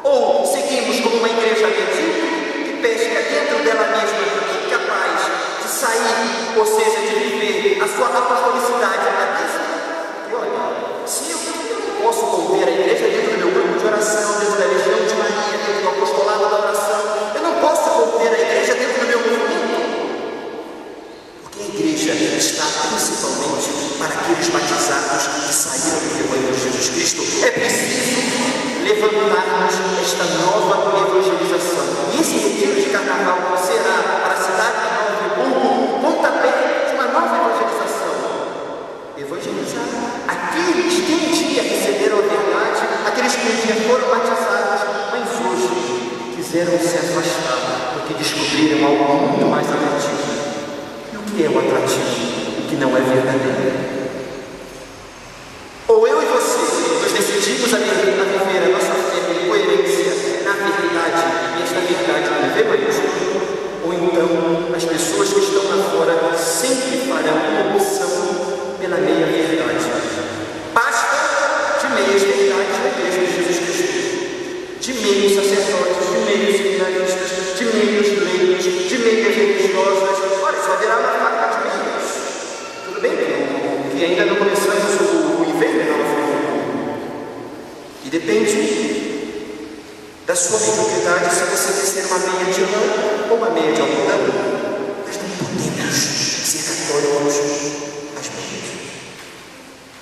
Ou seguimos como uma igreja medíocre que pesca dentro dela mesma, incapaz de sair, ou seja, de viver a sua apostolicidade na cabeça? E olha, se eu não posso conter a igreja dentro do meu grupo de oração, dentro da legião de Maria, dentro do apostolado da oração, eu não posso conter a igreja dentro do meu movimento. Porque a igreja está principalmente para aqueles batizados que saíram do rebanho de Jesus Cristo. É preciso levantarmos esta nova evangelização. E esse retiro de carnaval será para a cidade de Nova Friburgo um pontapé de uma nova evangelização. Evangelizar aqueles que um dia receberam a verdade, aqueles que um dia foram batizados, mas hoje quiseram se afastar porque descobriram algo muito mais atrativo. E o que é o atrativo? O que não é verdadeiro? Ou eu e você nos decidimos a viver a nossa fé em coerência na verdade, e esta verdade não vivemos, ou então as pessoas que estão lá fora sempre farão uma opção pela meia verdade. Basta de meias verdades na igreja de Jesus Cristo, de meios sacerdotes, de meios seminaristas, de meios leigos, de meias religiosas. Olha, só haverá uma faca de meios. Tudo bem que ainda não começamos o inverno, e depende da sua mediocridade se você quer ser uma meia de lã ou uma meia de algodão. Nós não podemos ser católicos às meias,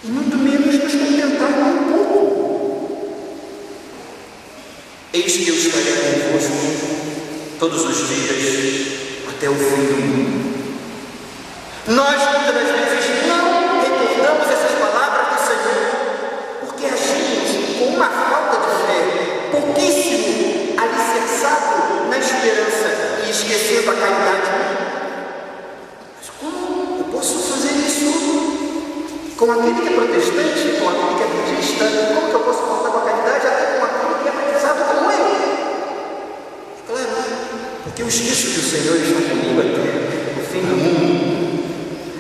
e muito menos nos contentar com um pouco. Eis que eu estarei convosco todos os dias até o fim do mundo. Nós muitas das vezes não recordamos essas palavras do Senhor porque agimos com uma falta de fé, pouquíssimo alicerçado na esperança e esquecendo a caridade. Mas como eu posso fazer isso com aquele que é protestante, com aquele que é budista? Como que eu posso faltar com a caridade até com aquele que é batizado como eu? É claro, porque eu esqueço que o Senhor está comigo até o fim do mundo.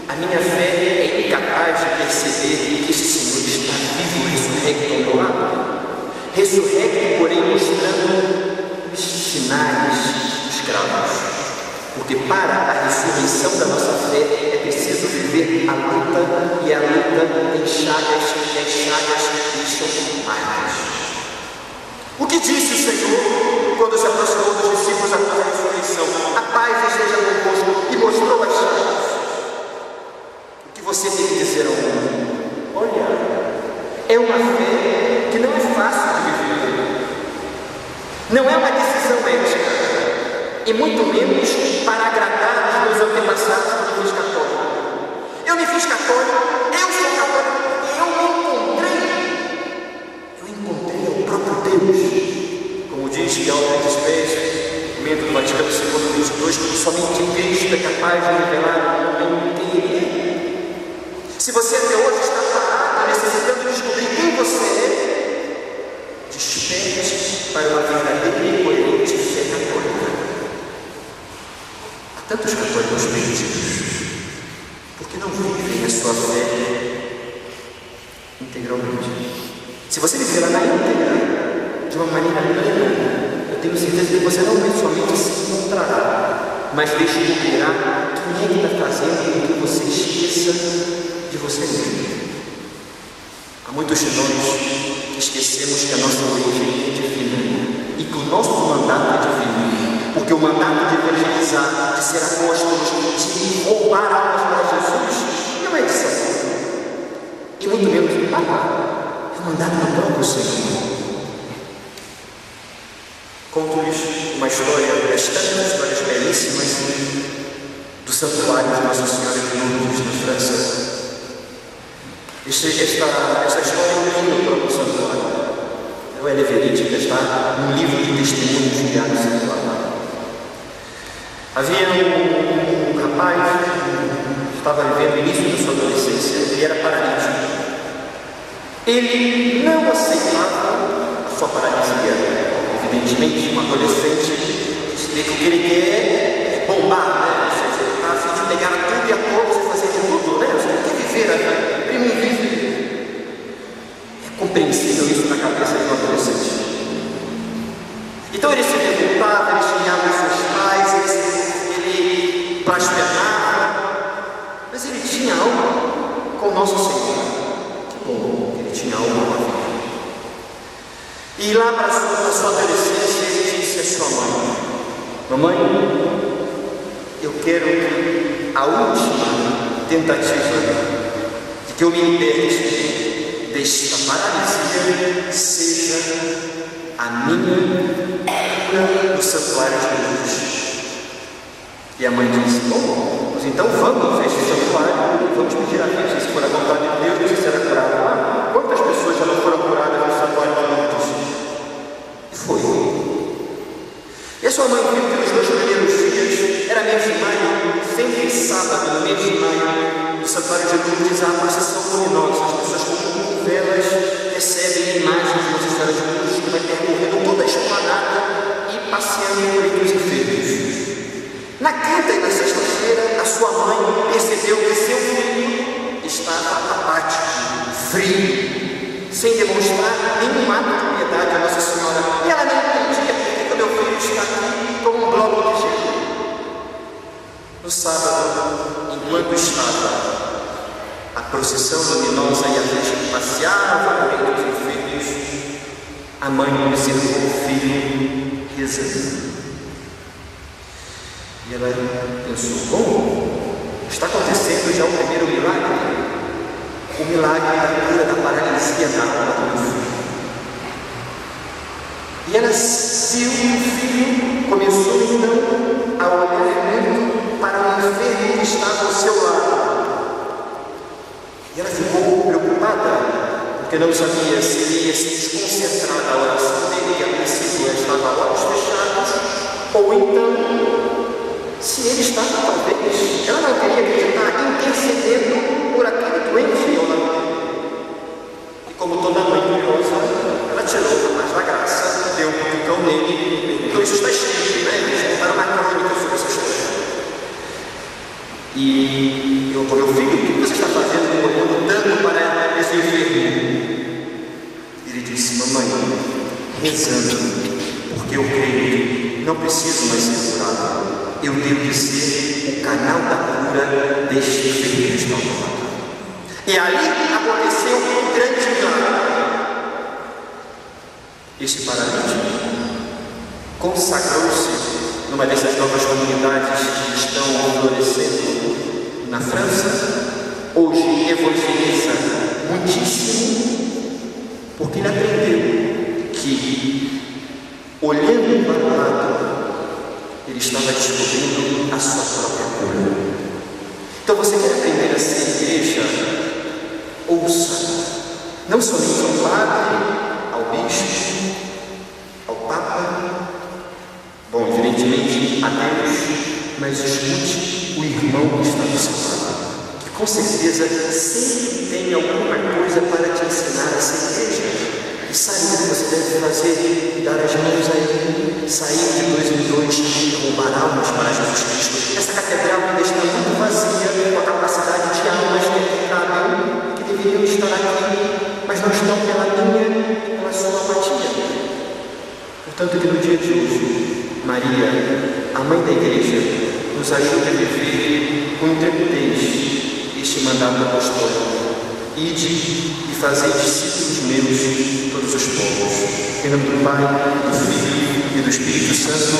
A minha fé é incapaz de perceber que esse Senhor está vivo e ressurrecto ao meu lado. Ressurrecto, porém, mostrando os sinais dos cravos. Porque para a ressurreição da nossa fé é preciso viver a luta, e a luta tem chagas, e as chagas deixam marcas. O que disse o Senhor quando se aproximou dos discípulos após a ressurreição? A paz esteja convosco, e mostrou as chagas. Você tem que dizer ao mundo: olha, é uma fé que não é fácil de viver, não é uma decisão ética, e muito menos para agradar os meus antepassados quando eu fiz católico. Eu me fiz católico, eu sou católico porque eu encontrei ao próprio Deus. Como diz que Albert Speer, membro do Vaticano II, 22, somente Cristo é capaz de revelar o homem inteiro. Se você até hoje está parado, necessitando descobrir quem você é, desperte para uma verdadeira e coerente fé católica. Há tantos católicos perdidos, porque não vivem a sua fé integralmente. Se você viver na íntegra, de uma maneira plena, eu tenho certeza que você não somente se encontrará, mas descobrirá quem é que está fazendo com que você esqueça de você mesmo. Há muitos de nós que esquecemos que a nossa origem é divina e que o nosso mandato é divino, porque o mandato de evangelizar, de ser apóstolos, de roubar almas para Jesus, não é de Satanás, e muito menos de pagar, é o mandato do próprio Senhor. Conto-lhes uma história, das tantas histórias belíssimas do santuário de Nossa Senhora de Lourdes, na França. Esta história é um livro do próprio santuário. Ela é verídica, está num livro de testemunhos criado no santuário. Havia um rapaz que estava vivendo o início da sua adolescência, ele era paralítico. Ele não aceitava a sua paralisia. Evidentemente, um adolescente que o que ele quer é bombar, né? Ou seja, ele está a fim de pegar tudo e a todos e fazer de tudo, né? Ele quer viver a vida, ele não vive. É compreensível isso na cabeça de um adolescente. Então ele se revoltava, ele xingava os seus pais, ele blasfemava, mas ele tinha algo com o nosso Senhor. Que bom, ele tinha algo com a vida. E lá para a sua adolescência, ele disse à sua mãe: mamãe, eu quero que a última tentativa de que eu me liberte desta paralisia seja a minha cura no santuário de Deus. E a mãe disse: bom, pois então vamos a este santuário e vamos pedir a Deus, se for a vontade de Deus, você será curado lá. Quantas pessoas já não foram curadas no santuário de Deus? E foi. E a sua mãe viu que nos 2 primeiros dias, era mês de maio, sempre sábado, no mês de maio, no santuário de Lourdes, há a procissão luminosa. As pessoas com velas recebem imagens de Nossa Senhora de Lourdes, que vai percorrendo toda a esplanada e passeando por entre os enfermos. Na quinta e na sexta-feira, a sua mãe percebeu que seu filho estava apático, frio, sem demonstrar nenhum ato de piedade à Nossa Senhora. E ela não entendia porque o meu filho está aqui como um bloco de gelo. No sábado, enquanto estava a procissão luminosa e a festa que passeava por entre os enfermos, a mãe observou o filho rezando. E ela pensou: bom, está acontecendo já o primeiro milagre, o milagre da cura da paralisia da alma do meu filho. E ela viu que o filho começou então a olhar muito para o enfermo que estava ao seu lado. E ela ficou preocupada, porque não sabia se ele ia se desconcentrar da oração dele, que a princípio estava olhos fechados, ou então se ele estava, talvez, ela não queria acreditar, intercedendo por aquele doente ao lado dele. E como toda mãe curiosa, ela tirou mais da graça, deu um cutucão nele. Então isso está escrito, né? Eles botaram na crônica sobre essa história. E eu falei: meu filho, o que você está fazendo, olhando tanto para esse enfermo? Ele disse: mamãe, rezando, porque eu creio que não preciso mais ser curado. Eu tenho que ser o canal da cura deste enfermo que está ao lado. E ali aconteceu um grande milagre. Este paralítico consagrou-se numa dessas novas comunidades que estão florescendo na França. Hoje evangeliza muitíssimo, porque ele aprendeu que, olhando para o lado, ele estava descobrindo a sua própria cura. Então você quer aprender a ser igreja? Ouça, não somente ao padre, ao bispo, ao papa, bom, evidentemente a Deus, mas escute o irmão que está do seu lado, que com certeza sempre tem alguma coisa para te ensinar a ser igreja. E saiba o que você deve fazer, dar as mãos a Ele, sair de 2 em 2, roubar almas para Jesus Cristo. Essa catedral ainda está muito vazia, com a capacidade de almas que cabem, que deveriam estar aqui, mas não estão pela minha e pela sua apatia. Portanto, que no dia de hoje, Maria, a mãe da igreja, nos ajude a viver com intrepidez este mandato apostólico. Ide e fazei discípulos meus todos os povos. Em nome do Pai, do Filho e do Espírito Santo.